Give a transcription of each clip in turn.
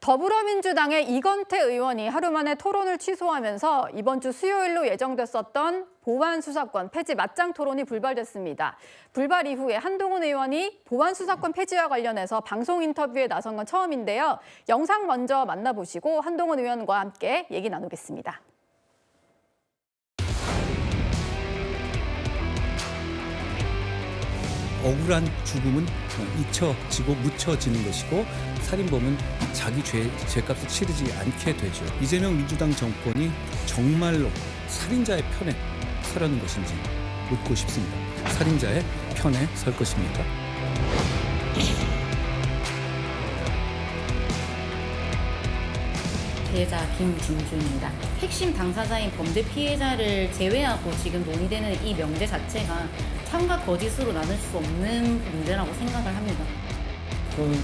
더불어민주당의 이건태 의원이 하루 만에 토론을 취소하면서 이번 주 수요일로 예정됐었던 보안 수사권 폐지 맞짱 토론이 불발됐습니다. 불발 이후에 한동훈 의원이 보안 수사권 폐지와 관련해서 방송 인터뷰에 나선 건 처음인데요. 영상 먼저 만나보시고 한동훈 의원과 함께 얘기 나누겠습니다. 억울한 죽음은 잊혀지고 묻혀지는 것이고 살인범은 자기 죄값을 치르지 않게 되죠. 이재명 민주당 정권이 정말로 살인자의 편에 서려는 것인지 묻고 싶습니다. 살인자의 편에 설 것입니까? 피해자 김진주입니다. 핵심 당사자인 범죄 피해자를 제외하고 지금 논의되는 이 명제 자체가 참과 거짓으로 나눌 수 없는 문제라고 생각을 합니다.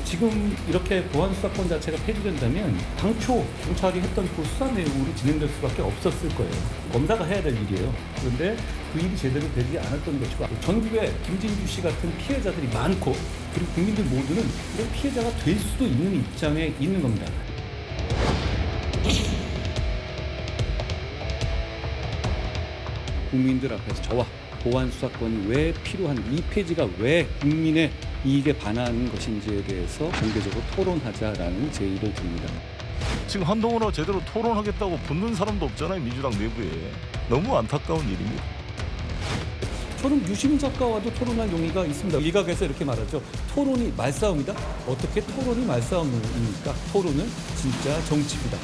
지금 이렇게 보안 수사권 자체가 폐지된다면 당초 경찰이 했던 그 수사 내용으로 진행될 수밖에 없었을 거예요. 검사가 해야 될 일이에요. 그런데 그 일이 제대로 되지 않았던 것이고 전국에 김진주 씨 같은 피해자들이 많고 그리고 국민들 모두는 이런 피해자가 될 수도 있는 입장에 있는 겁니다. 국민들 앞에서 저와 보안 수사권이 왜 필요한 이 폐지가 왜 국민의 이익에 반하는 것인지에 대해서 공개적으로 토론하자라는 제의를 드립니다. 지금 한동훈하고 제대로 토론하겠다고 붙는 사람도 없잖아요. 민주당 내부에. 너무 안타까운 일입니다. 저는 유시민 작가와도 토론할 용의가 있습니다. 일각에서 이렇게 말하죠. 토론이 말싸움이다? 어떻게 토론이 말싸움입니까? 토론은 진짜 정치입니다.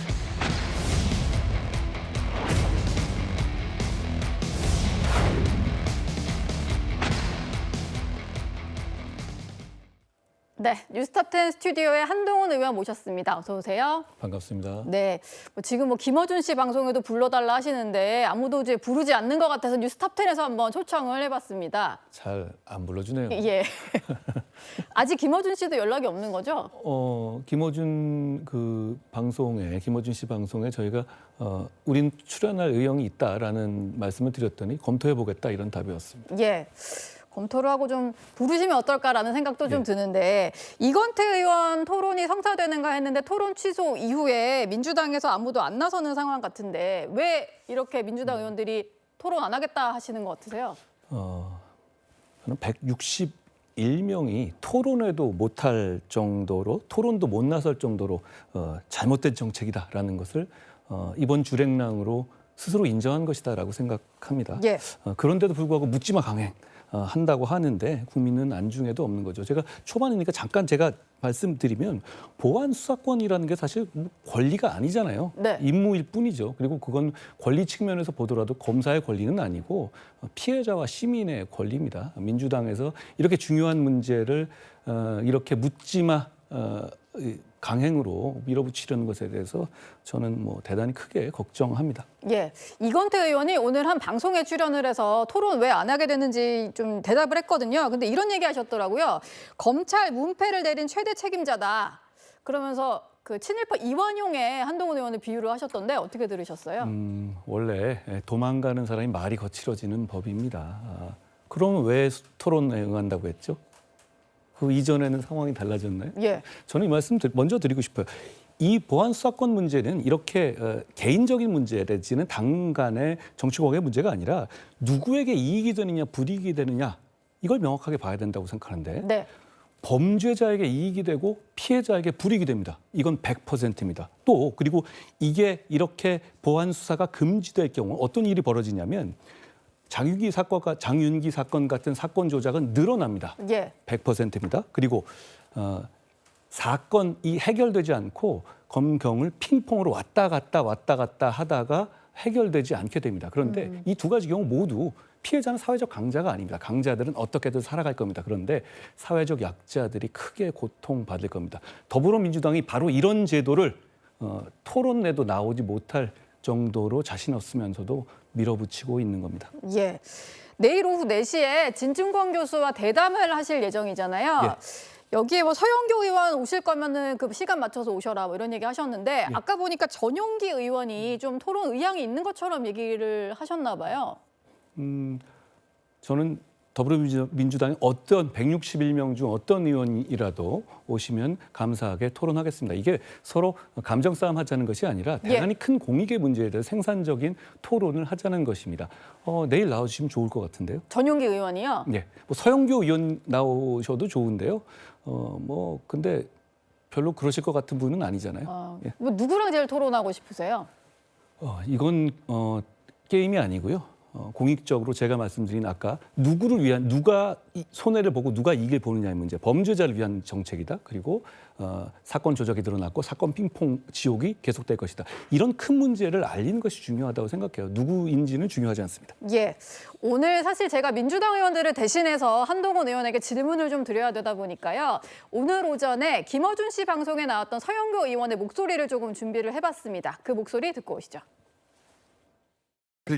네, 뉴스톱10 스튜디오에 한동훈 의원 모셨습니다. 어서 오세요. 반갑습니다. 네, 지금 김어준 씨 방송에도 불러달라 하시는데 아무도 이제 부르지 않는 것 같아서 뉴스톱10에서 한번 초청을 해봤습니다. 잘 안 불러주네요. 예. 아직 김어준 씨도 연락이 없는 거죠? 김어준 김어준 씨 방송에 저희가 우린 출연할 의향이 있다라는 말씀을 드렸더니 검토해보겠다 이런 답이었습니다. 예. 검토를 하고 좀 부르시면 어떨까라는 생각도 좀 드는데 이건태 의원 토론이 성사되는가 했는데 토론 취소 이후에 민주당에서 아무도 안 나서는 상황 같은데 왜 이렇게 민주당 의원들이 토론 안 하겠다 하시는 것 같으세요? 저는 161명이 토론회도 못할 정도로 토론도 못 나설 정도로 잘못된 정책이다라는 것을 이번 주랭랑으로 스스로 인정한 것이다라고 생각합니다. 예. 그런데도 불구하고 묻지마 강행. 한다고 하는데 국민은 안중에도 없는 거죠. 제가 초반이니까 잠깐 제가 말씀드리면 보안 수사권이라는 게 사실 권리가 아니잖아요. 네. 임무일 뿐이죠. 그리고 그건 권리 측면에서 보더라도 검사의 권리는 아니고 피해자와 시민의 권리입니다. 민주당에서 이렇게 중요한 문제를 이렇게 묻지마 강행으로 밀어붙이려는 것에 대해서 저는 대단히 크게 걱정합니다. 예, 이건태 의원이 오늘 한 방송에 출연을 해서 토론 왜 안 하게 됐는지 좀 대답을 했거든요. 근데 이런 얘기 하셨더라고요. 검찰 문패를 내린 최대 책임자다. 그러면서 그 친일파 이완용의 한동훈 의원을 비유를 하셨던데 어떻게 들으셨어요? 원래 도망가는 사람이 말이 거칠어지는 법입니다. 그럼 왜 토론에 응한다고 했죠? 그 이전에는 상황이 달라졌나요? 예. 저는 이 말씀 먼저 드리고 싶어요. 이 보안 수사권 문제는 이렇게 개인적인 문제 내지는 당 간의 정치공학의 문제가 아니라 누구에게 이익이 되느냐 불이익이 되느냐 이걸 명확하게 봐야 된다고 생각하는데 네. 범죄자에게 이익이 되고 피해자에게 불이익이 됩니다. 이건 100%입니다. 또 그리고 이게 이렇게 보안 수사가 금지될 경우 어떤 일이 벌어지냐면 장윤기 사건 같은 사건 조작은 늘어납니다. 예. 100%입니다. 그리고 사건이 해결되지 않고 검경을 핑퐁으로 왔다 갔다 하다가 해결되지 않게 됩니다. 그런데 이 두 가지 경우 모두 피해자는 사회적 강자가 아닙니다. 강자들은 어떻게든 살아갈 겁니다. 그런데 사회적 약자들이 크게 고통받을 겁니다. 더불어민주당이 바로 이런 제도를 토론에도 나오지 못할 정도로 자신 없으면서도 밀어붙이고 있는 겁니다. 예. 내일 오후 4시에 진중권 교수와 대담을 하실 예정이잖아요. 예. 여기에 서영교 의원 오실 거면은 그 시간 맞춰서 오셔라 이런 얘기 하셨는데 아까 보니까 전용기 의원이 좀 토론 의향이 있는 것처럼 얘기를 하셨나 봐요. 저는 더불어민주당의 어떤 161명 중 어떤 의원이라도 오시면 감사하게 토론하겠습니다. 이게 서로 감정 싸움 하자는 것이 아니라 대단히 큰 공익의 문제에 대해서 생산적인 토론을 하자는 것입니다. 내일 나와주시면 좋을 것 같은데요. 전용기 의원이요? 네, 뭐 서영교 의원 나오셔도 좋은데요. 근데 별로 그러실 것 같은 분은 아니잖아요. 예. 뭐 누구랑 제일 토론하고 싶으세요? 이건 게임이 아니고요. 공익적으로 제가 말씀드린 아까 누구를 위한 누가 손해를 보고 누가 이익을 보느냐의 문제, 범죄자를 위한 정책이다. 그리고 사건 조작이 드러났고 사건 핑퐁 지옥이 계속될 것이다. 이런 큰 문제를 알리는 것이 중요하다고 생각해요. 누구인지는 중요하지 않습니다. 예. 오늘 사실 제가 민주당 의원들을 대신해서 한동훈 의원에게 질문을 좀 드려야 되다 보니까요. 오늘 오전에 김어준 씨 방송에 나왔던 서영교 의원의 목소리를 조금 준비를 해봤습니다. 그 목소리 듣고 오시죠.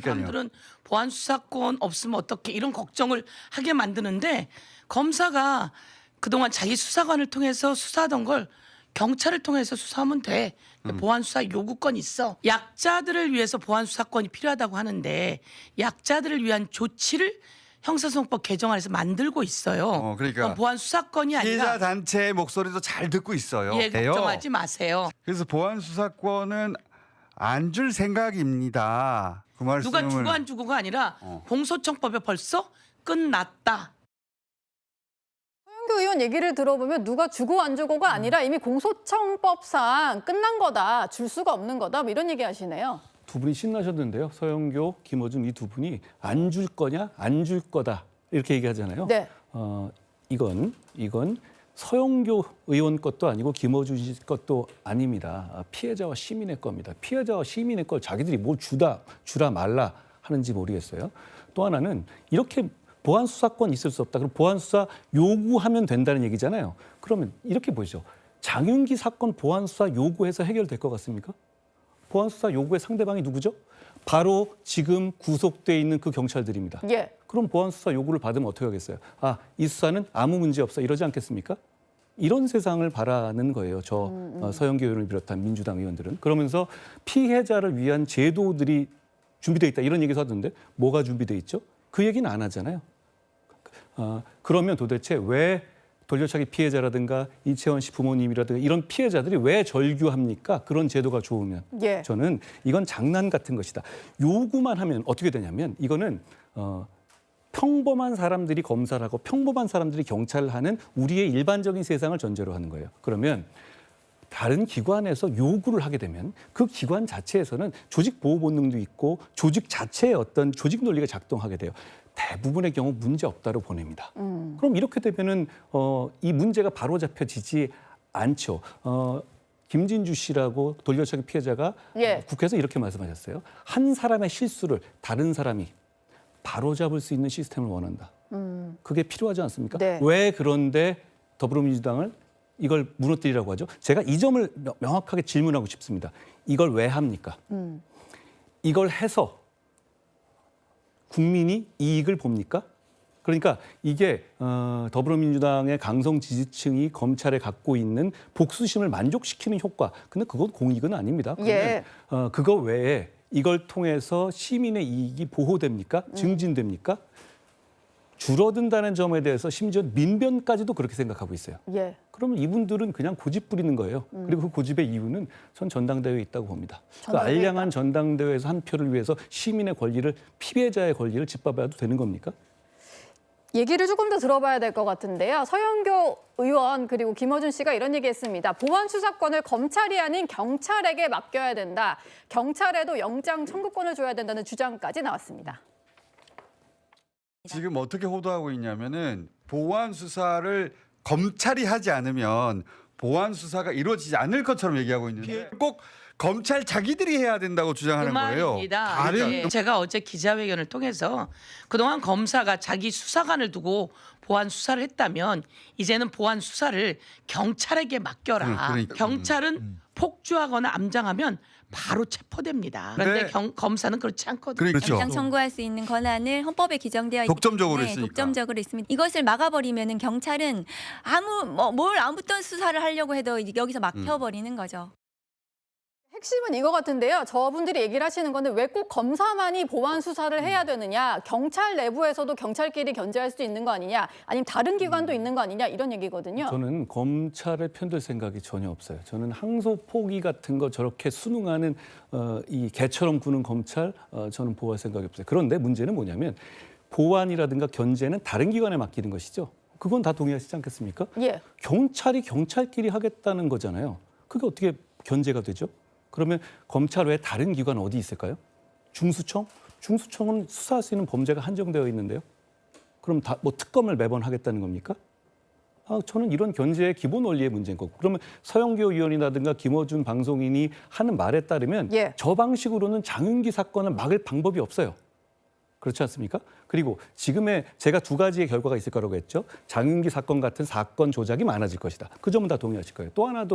사람들은 보안 수사권 없으면 어떻게 이런 걱정을 하게 만드는데 검사가 그동안 자기 수사관을 통해서 수사하던 걸 경찰을 통해서 수사하면 돼. 보안 수사 요구권 있어. 약자들을 위해서 보안 수사권이 필요하다고 하는데 약자들을 위한 조치를 형사소송법 개정안에서 만들고 있어요. 그러니까 보안 수사권이 아니라 피해자 단체의 목소리도 잘 듣고 있어요. 예, 걱정하지 마세요. 그래서 보안 수사권은 안 줄 생각입니다. 그 말씀을 누가 주고 안 주고가 아니라 공소청법에 벌써 끝났다. 서영교 의원 얘기를 들어보면 누가 주고 안 주고가 아니라 이미 공소청법상 끝난 거다. 줄 수가 없는 거다. 뭐 이런 얘기 하시네요. 두 분이 신나셨는데요. 서영교, 김어준 이 두 분이 안 줄 거냐, 안 줄 거다 이렇게 얘기하잖아요. 네. 이건 서영교 의원 것도 아니고 김어준 씨 것도 아닙니다. 피해자와 시민의 겁니다. 피해자와 시민의 걸 자기들이 뭘 주라 말라 하는지 모르겠어요. 또 하나는 이렇게 보안 수사권 있을 수 없다. 그럼 보안 수사 요구하면 된다는 얘기잖아요. 그러면 이렇게 보시죠. 장윤기 사건 보안 수사 요구해서 해결될 것 같습니까? 보안 수사 요구의 상대방이 누구죠? 바로 지금 구속돼 있는 그 경찰들입니다. 예. 그럼 보안 수사 요구를 받으면 어떻게 하겠어요? 이 수사는 아무 문제 없어 이러지 않겠습니까? 이런 세상을 바라는 거예요. 서영교 의원을 비롯한 민주당 의원들은. 그러면서 피해자를 위한 제도들이 준비돼 있다 이런 얘기도 하던데 뭐가 준비돼 있죠? 그 얘기는 안 하잖아요. 그러면 도대체 왜 돌려차기 피해자라든가 이채원 씨 부모님이라든가 이런 피해자들이 왜 절규합니까? 그런 제도가 좋으면. 예. 저는 이건 장난 같은 것이다. 요구만 하면 어떻게 되냐면 이거는 평범한 사람들이 검사를 하고 평범한 사람들이 경찰을 하는 우리의 일반적인 세상을 전제로 하는 거예요. 그러면 다른 기관에서 요구를 하게 되면 그 기관 자체에서는 조직 보호 본능도 있고 조직 자체의 어떤 조직 논리가 작동하게 돼요. 대부분의 경우 문제 없다로 보냅니다. 그럼 이렇게 되면은 이 문제가 바로 잡혀지지 않죠. 김진주 씨라고 돌려차기 피해자가 예. 국회에서 이렇게 말씀하셨어요. 한 사람의 실수를 다른 사람이 바로잡을 수 있는 시스템을 원한다. 그게 필요하지 않습니까? 네. 왜 그런데 더불어민주당을 이걸 무너뜨리라고 하죠? 제가 이 점을 명확하게 질문하고 싶습니다. 이걸 왜 합니까? 이걸 해서 국민이 이익을 봅니까? 그러니까 이게 더불어민주당의 강성 지지층이 검찰에 갖고 있는 복수심을 만족시키는 효과. 근데 그건 공익은 아닙니다. 예. 그거 외에 이걸 통해서 시민의 이익이 보호됩니까? 증진됩니까? 줄어든다는 점에 대해서 심지어 민변까지도 그렇게 생각하고 있어요. 예. 그러면 이분들은 그냥 고집 부리는 거예요. 그리고 그 고집의 이유는 전 전당대회에 있다고 봅니다. 그 전당대회에 알량한 전당대회에서 한 표를 위해서 시민의 권리를, 피해자의 권리를 짓밟아도 되는 겁니까? 얘기를 조금 더 들어봐야 될 것 같은데요. 서영교 의원 그리고 김어준 씨가 이런 얘기했습니다. 보안 수사권을 검찰이 아닌 경찰에게 맡겨야 된다. 경찰에도 영장 청구권을 줘야 된다는 주장까지 나왔습니다. 지금 어떻게 호도하고 있냐면은 보안 수사를 검찰이 하지 않으면 보안 수사가 이루어지지 않을 것처럼 얘기하고 있는데 꼭 검찰 자기들이 해야 된다고 주장하는 그 거예요. 말입니다. 다른 네. 제가 어제 기자회견을 통해서 그동안 검사가 자기 수사관을 두고 보안 수사를 했다면 이제는 보안 수사를 경찰에게 맡겨라. 그러니까. 경찰은 폭주하거나 암장하면 바로 체포됩니다. 그런데 네. 검사는 그렇지 않거든요. 그렇죠. 영장 청구할 수 있는 권한을 헌법에 규정되어 있기 독점적으로 때문에 있으니까. 독점적으로 있습니다. 이것을 막아버리면은 경찰은 아무 어떤 수사를 하려고 해도 여기서 막혀버리는 거죠. 핵심은 이거 같은데요. 저분들이 얘기를 하시는 건데 왜 꼭 검사만이 보완 수사를 해야 되느냐. 경찰 내부에서도 경찰끼리 견제할 수 있는 거 아니냐. 아니면 다른 기관도 있는 거 아니냐. 이런 얘기거든요. 저는 검찰을 편들 생각이 전혀 없어요. 저는 항소 포기 같은 거 저렇게 순응하는 이 개처럼 구는 검찰 저는 보호할 생각이 없어요. 그런데 문제는 뭐냐면 보완이라든가 견제는 다른 기관에 맡기는 것이죠. 그건 다 동의하시지 않겠습니까? 예. 경찰이 경찰끼리 하겠다는 거잖아요. 그게 어떻게 견제가 되죠? 그러면 검찰 외에 다른 기관 어디 있을까요? 중수청? 중수청은 수사할 수 있는 범죄가 한정되어 있는데요. 그럼 다 뭐 특검을 매번 하겠다는 겁니까? 저는 이런 견제의 기본 원리의 문제인 거고. 그러면 서영교 의원이라든가 김어준 방송인이 하는 말에 따르면 예. 저 방식으로는 장윤기 사건을 막을 방법이 없어요. 그렇지 않습니까? 그리고 지금의 제가 두 가지의 결과가 있을 거라고 했죠. 장윤기 사건 같은 사건 조작이 많아질 것이다. 그 점은 다 동의하실 거예요. 또 하나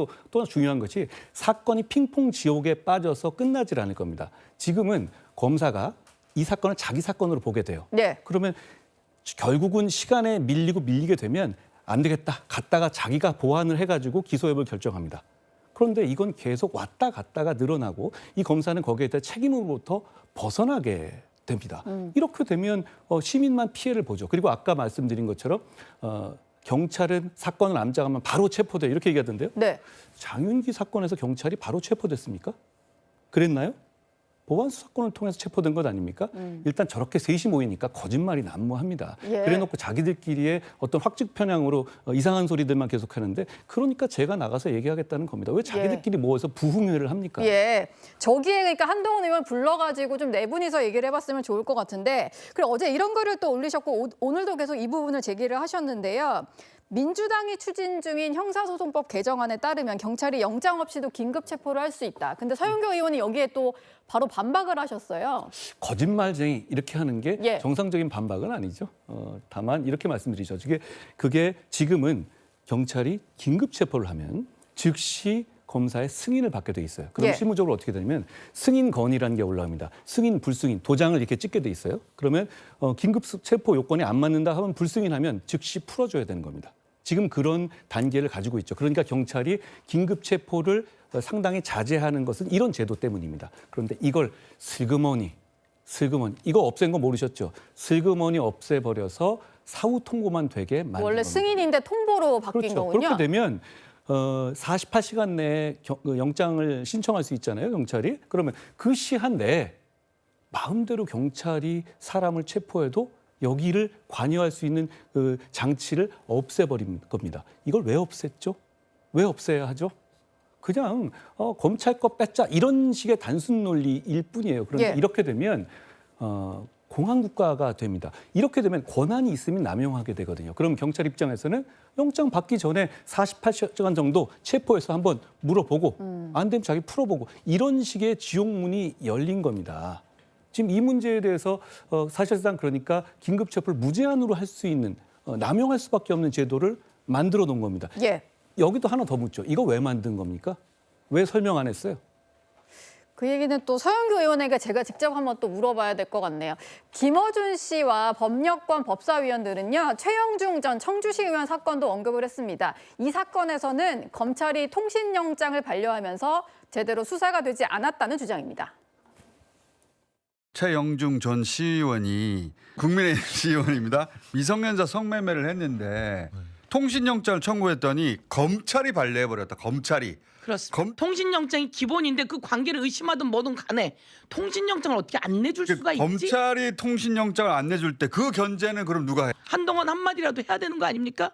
중요한 것이 사건이 핑퐁 지옥에 빠져서 끝나질 않을 겁니다. 지금은 검사가 이 사건을 자기 사건으로 보게 돼요. 네. 그러면 결국은 시간에 밀리게 되면 안 되겠다. 갔다가 자기가 보완을 해가지고 기소 여부를 결정합니다. 그런데 이건 계속 왔다 갔다가 늘어나고 이 검사는 거기에 대한 책임으로부터 벗어나게 됩니다. 이렇게 되면 시민만 피해를 보죠. 그리고 아까 말씀드린 것처럼 경찰은 사건을 암장하면 바로 체포돼 이렇게 얘기하던데요. 네. 장윤기 사건에서 경찰이 바로 체포됐습니까? 그랬나요? 보완 수사권을 통해서 체포된 것 아닙니까? 일단 저렇게 셋이 모이니까 거짓말이 난무합니다. 예. 그래놓고 자기들끼리의 어떤 확증 편향으로 이상한 소리들만 계속하는데 그러니까 제가 나가서 얘기하겠다는 겁니다. 왜 자기들끼리 모여서 부흥회를 합니까? 예. 저기에 그러니까 한동훈 의원 불러가지고 좀 네 분이서 얘기를 해봤으면 좋을 것 같은데 그리고 어제 이런 글을 또 올리셨고 오늘도 계속 이 부분을 제기를 하셨는데요. 민주당이 추진 중인 형사소송법 개정안에 따르면 경찰이 영장 없이도 긴급 체포를 할 수 있다. 근데 서영교 의원이 여기에 또 바로 반박을 하셨어요. 거짓말쟁이 이렇게 하는 게 예. 정상적인 반박은 아니죠. 다만 이렇게 말씀드리죠. 그게 지금은 경찰이 긴급 체포를 하면 즉시 검사의 승인을 받게 돼 있어요. 그럼 예. 실무적으로 어떻게 되냐면 승인 건이라는 게 올라옵니다. 승인, 불승인, 도장을 이렇게 찍게 돼 있어요. 그러면 긴급 체포 요건이 안 맞는다 하면 불승인하면 즉시 풀어줘야 되는 겁니다. 지금 그런 단계를 가지고 있죠. 그러니까 경찰이 긴급 체포를 상당히 자제하는 것은 이런 제도 때문입니다. 그런데 이걸 슬그머니 이거 없앤 거 모르셨죠? 슬그머니 없애버려서 사후 통보만 되게 만든 원래 겁니다. 승인인데 통보로 바뀐 그렇죠. 거군요. 그렇게 되면 48시간 내에 영장을 신청할 수 있잖아요, 경찰이. 그러면 그 시한 내에 마음대로 경찰이 사람을 체포해도 여기를 관여할 수 있는 그 장치를 없애버린 겁니다. 이걸 왜 없앴죠? 왜 없애야 하죠? 그냥 검찰 거 뺐자 이런 식의 단순 논리일 뿐이에요. 그런데 예. 이렇게 되면 공안 국가가 됩니다. 이렇게 되면 권한이 있으면 남용하게 되거든요. 그럼 경찰 입장에서는 영장 받기 전에 48시간 정도 체포해서 한번 물어보고 안 되면 자기 풀어보고 이런 식의 지옥문이 열린 겁니다. 지금 이 문제에 대해서 사실상 그러니까 긴급 체포를 무제한으로 할 수 있는 남용할 수밖에 없는 제도를 만들어 놓은 겁니다. 예. 여기도 하나 더 묻죠. 이거 왜 만든 겁니까? 왜 설명 안 했어요? 그 얘기는 또 서영교 의원에게 제가 직접 한번 또 물어봐야 될 것 같네요. 김어준 씨와 법력권 법사위원들은요. 최영중 전 청주시 의원 사건도 언급을 했습니다. 이 사건에서는 검찰이 통신영장을 반려하면서 제대로 수사가 되지 않았다는 주장입니다. 최영중 전 시의원이 국민의힘 시의원입니다. 미성년자 성매매를 했는데 통신영장을 청구했더니 검찰이 반려해버렸다. 검찰이. 그렇습니다. 통신영장이 기본인데 그 관계를 의심하든 뭐든 간에 통신영장을 어떻게 안 내줄 수가 있지? 검찰이 통신영장을 안 내줄 때 그 견제는 그럼 누가 해? 한동안 한마디라도 해야 되는 거 아닙니까?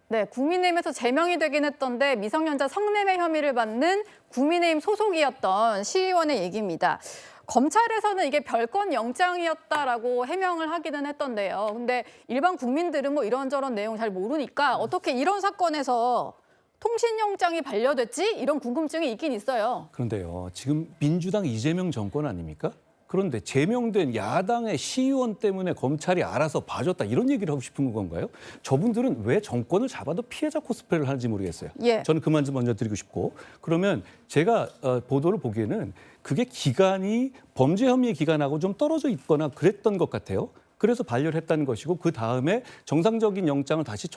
네, 국민의힘에서 제명이 되긴 했던데 미성년자 성매매 혐의를 받는 국민의힘 소속이었던 시의원의 얘기입니다. 검찰에서는 이게 별건 영장이었다라고 해명을 하기는 했던데요. 근데 일반 국민들은 뭐 이런저런 내용 잘 모르니까 어떻게 이런 사건에서 통신영장이 반려됐지? 이런 궁금증이 있긴 있어요. 그런데요, 지금 민주당 이재명 정권 아닙니까? 그런데 제명된 야당의 시의원 때문에 검찰이 알아서 봐줬다 이런 얘기를 하고 싶은 건가요? 저분들은 왜 정권을 잡아도 피해자 코스프레를 하는지 모르겠어요. 예. 저는 그 말씀 먼저 드리고 싶고 그러면 제가 보도를 보기에는 그게 기간이 범죄 혐의 기간하고 좀 떨어져 있거나 그랬던 것 같아요. 그래서 반려를 했다는 것이고 그 다음에 정상적인 영장을 다시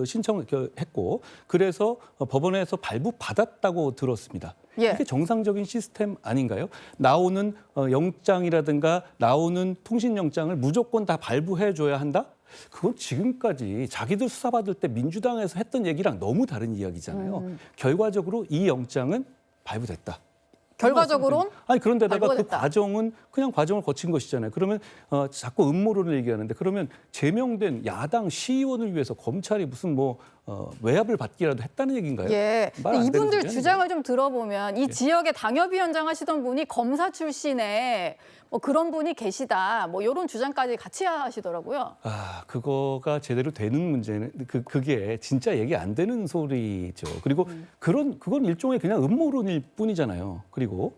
신청했고 그래서 법원에서 발부받았다고 들었습니다. 예. 이게 정상적인 시스템 아닌가요? 나오는 영장이라든가 나오는 통신영장을 무조건 다 발부해줘야 한다? 그건 지금까지 자기들 수사받을 때 민주당에서 했던 얘기랑 너무 다른 이야기잖아요. 결과적으로 이 영장은 발부됐다. 결과적으로는 아니 그런데다가 그 발부됐다. 과정은 그냥 과정을 거친 것이잖아요. 그러면 자꾸 음모론을 얘기하는데 그러면 제명된 야당 시의원을 위해서 검찰이 무슨 외압을 받기라도 했다는 얘기인가요? 예. 말안 되는 이분들 소리 주장을 좀 들어보면 이 예. 지역의 당협위원장 하시던 분이 검사 출신의 그런 분이 계시다. 이런 주장까지 같이 하시더라고요. 그거가 제대로 되는 문제는 그게 진짜 얘기 안 되는 소리죠. 그리고 그건 일종의 그냥 음모론일 뿐이잖아요. 그리고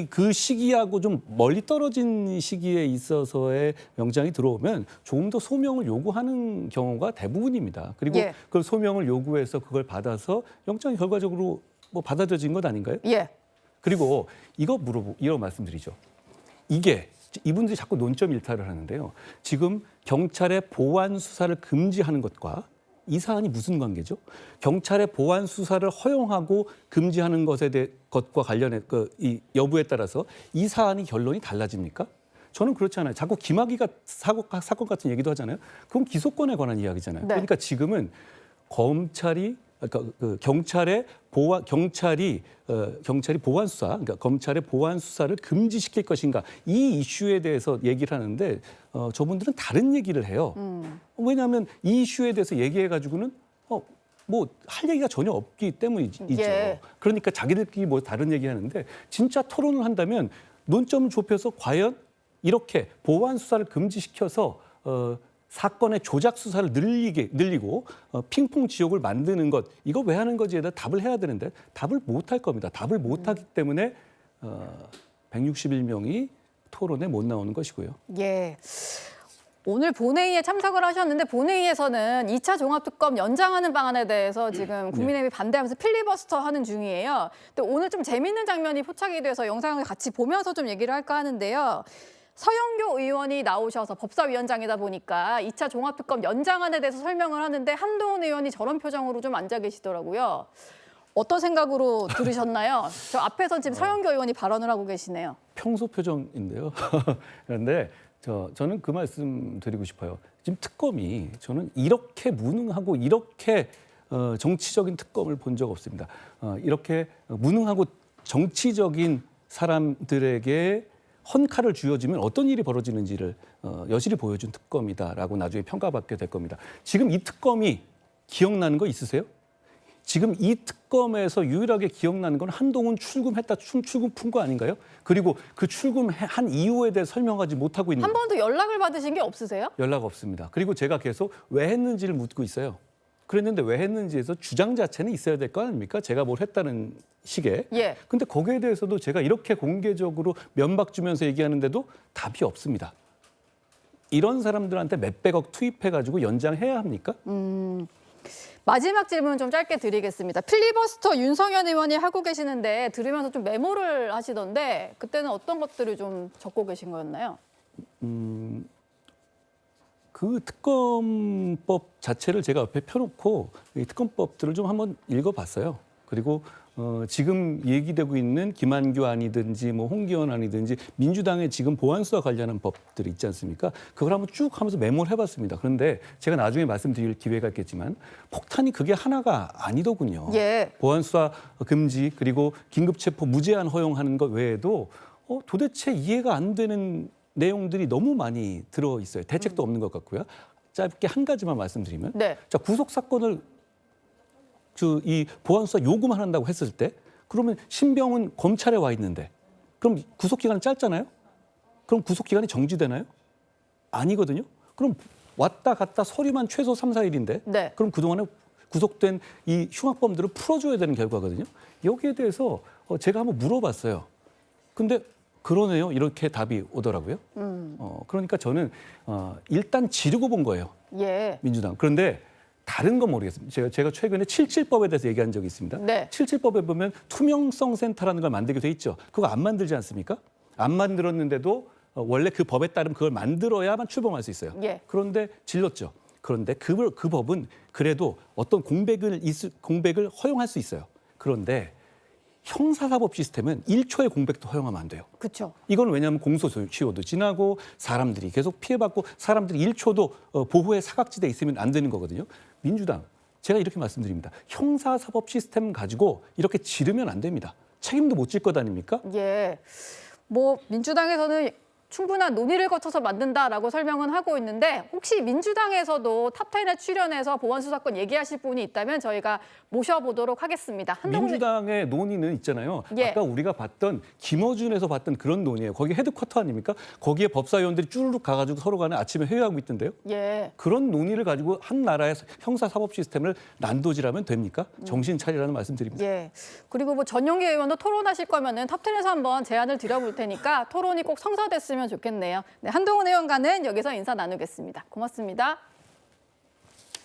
그 시기하고 좀 멀리 떨어진 시기에 있어서의 영장이 들어오면 조금 더 소명을 요구하는 경우가 대부분입니다. 그리고 예. 그 소명을 요구해서 그걸 받아서 영장이 결과적으로 받아들여진 것 아닌가요? 예. 그리고 이거 말씀드리죠. 이분들이 자꾸 논점 일탈을 하는데요. 지금 경찰의 보안 수사를 금지하는 것과 이 사안이 무슨 관계죠? 경찰의 보안 수사를 허용하고 금지하는 것과 관련해 이 여부에 따라서 이 사안이 결론이 달라집니까? 저는 그렇지 않아요. 자꾸 김학의가 사건 같은 얘기도 하잖아요. 그건 기소권에 관한 이야기잖아요. 네. 그러니까 지금은 경찰이 보안 수사, 그러니까 검찰의 보안 수사를 금지시킬 것인가 이 이슈에 대해서 얘기를 하는데 저분들은 다른 얘기를 해요. 왜냐하면 이 이슈에 대해서 얘기해가지고는 할 얘기가 전혀 없기 때문이죠. 예. 그러니까 자기들끼리 다른 얘기하는데 진짜 토론을 한다면 논점을 좁혀서 과연 이렇게 보안 수사를 금지시켜서 사건의 조작 수사를 늘리고 핑퐁 지옥을 만드는 것 이거 왜 하는 건지에 대해 답을 해야 되는데 답을 못 할 겁니다. 답을 못 하기 때문에 161명이 토론에 못 나오는 것이고요. 예. 오늘 본회의에 참석을 하셨는데 본회의에서는 2차 종합특검 연장하는 방안에 대해서 지금 국민의힘이 반대하면서 필리버스터 하는 중이에요. 근데 오늘 좀 재밌는 장면이 포착이 돼서 영상을 같이 보면서 좀 얘기를 할까 하는데요. 서영교 의원이 나오셔서 법사위원장이다 보니까 2차 종합특검 연장안에 대해서 설명을 하는데 한동훈 의원이 저런 표정으로 좀 앉아 계시더라고요. 어떤 생각으로 들으셨나요? 저 앞에서 지금 서영교 의원이 발언을 하고 계시네요. 평소 표정인데요. 그런데 저는 그 말씀 드리고 싶어요. 지금 특검이 저는 이렇게 무능하고 이렇게 정치적인 특검을 본 적 없습니다. 이렇게 무능하고 정치적인 사람들에게 헌칼을 쥐어주면 어떤 일이 벌어지는지를 여실히 보여준 특검이다라고 나중에 평가받게 될 겁니다. 지금 이 특검이 기억나는 거 있으세요? 지금 이 특검에서 유일하게 기억나는 건 한동훈 출금했다, 출금 푼 거 아닌가요? 그리고 그 출금한 이유에 대해 설명하지 못하고 있는 한 번도 연락을 받으신 게 없으세요? 연락 없습니다. 그리고 제가 계속 왜 했는지를 묻고 있어요. 그랬는데 왜 했는지에서 주장 자체는 있어야 될 거 아닙니까? 제가 뭘 했다는 식의. 예. 근데 거기에 대해서도 제가 이렇게 공개적으로 면박 주면서 얘기하는데도 답이 없습니다. 이런 사람들한테 몇백억 투입해가지고 연장해야 합니까? 마지막 질문 좀 짧게 드리겠습니다. 필리버스터 윤성현 의원이 하고 계시는데 들으면서 좀 메모를 하시던데 그때는 어떤 것들을 좀 적고 계신 거였나요? 그 특검법 자체를 제가 옆에 펴놓고 이 특검법들을 좀 한번 읽어봤어요. 그리고 지금 얘기되고 있는 김한규 안이든지 홍기현 안이든지 민주당의 지금 보안수사 관련한 법들이 있지 않습니까? 그걸 한번 쭉 하면서 메모를 해봤습니다. 그런데 제가 나중에 말씀드릴 기회가 있겠지만 폭탄이 그게 하나가 아니더군요. 예. 보안수사 금지 그리고 긴급체포 무제한 허용하는 것 외에도 도대체 이해가 안 되는 내용들이 너무 많이 들어있어요. 대책도 없는 것 같고요. 짧게 한 가지만 말씀드리면 네. 자, 구속 사건을 이 보안수사 요구만 한다고 했을 때 그러면 신병은 검찰에 와 있는데 그럼 구속 기간은 짧잖아요? 그럼 구속 기간이 정지되나요? 아니거든요. 그럼 왔다 갔다 서류만 최소 3, 4일인데 네. 그럼 그동안에 구속된 이 흉악범들을 풀어줘야 되는 결과거든요. 여기에 대해서 제가 한번 물어봤어요. 근데 그러네요. 이렇게 답이 오더라고요. 그러니까 저는 일단 지르고 본 거예요. 예. 민주당. 그런데 다른 건 모르겠습니다. 제가 최근에 77법에 대해서 얘기한 적이 있습니다. 네. 77법에 보면 투명성 센터라는 걸 만들게 돼 있죠. 그거 안 만들지 않습니까? 안 만들었는데도 원래 그 법에 따르면 그걸 만들어야만 출범할 수 있어요. 예. 그런데 질렀죠. 그런데 그 법은 그래도 어떤 공백을 허용할 수 있어요. 그런데 형사사법 시스템은 1초의 공백도 허용하면 안 돼요. 그렇죠. 이건 왜냐하면 공소시효도 지나고 사람들이 계속 피해받고 사람들이 1초도 보호의 사각지대에 있으면 안 되는 거거든요. 민주당, 제가 이렇게 말씀드립니다. 형사사법 시스템 가지고 이렇게 지르면 안 됩니다. 책임도 못 질 것 아닙니까? 예. 뭐 민주당에서는 충분한 논의를 거쳐서 만든다라고 설명은 하고 있는데 혹시 민주당에서도 탑10에 출연해서 보안 수사권 얘기하실 분이 있다면 저희가 모셔보도록 하겠습니다. 한동훈 민주당의 논의는 있잖아요. 예. 아까 우리가 봤던 김어준에서 봤던 그런 논의예요. 거기 헤드쿼터 아닙니까? 거기에 법사위원들이 쭈르륵 가가지고 서로 간에 아침에 회의하고 있던데요. 예. 그런 논의를 가지고 한 나라의 형사사법 시스템을 난도질하면 됩니까? 정신 차리라는 말씀드립니다. 예. 그리고 뭐 전용기 의원도 토론하실 거면은 탑10에서 한번 제안을 드려볼 테니까 토론이 꼭 성사됐으면 좋겠네요. 네, 한동훈 의원과는 여기서 인사 나누겠습니다. 고맙습니다.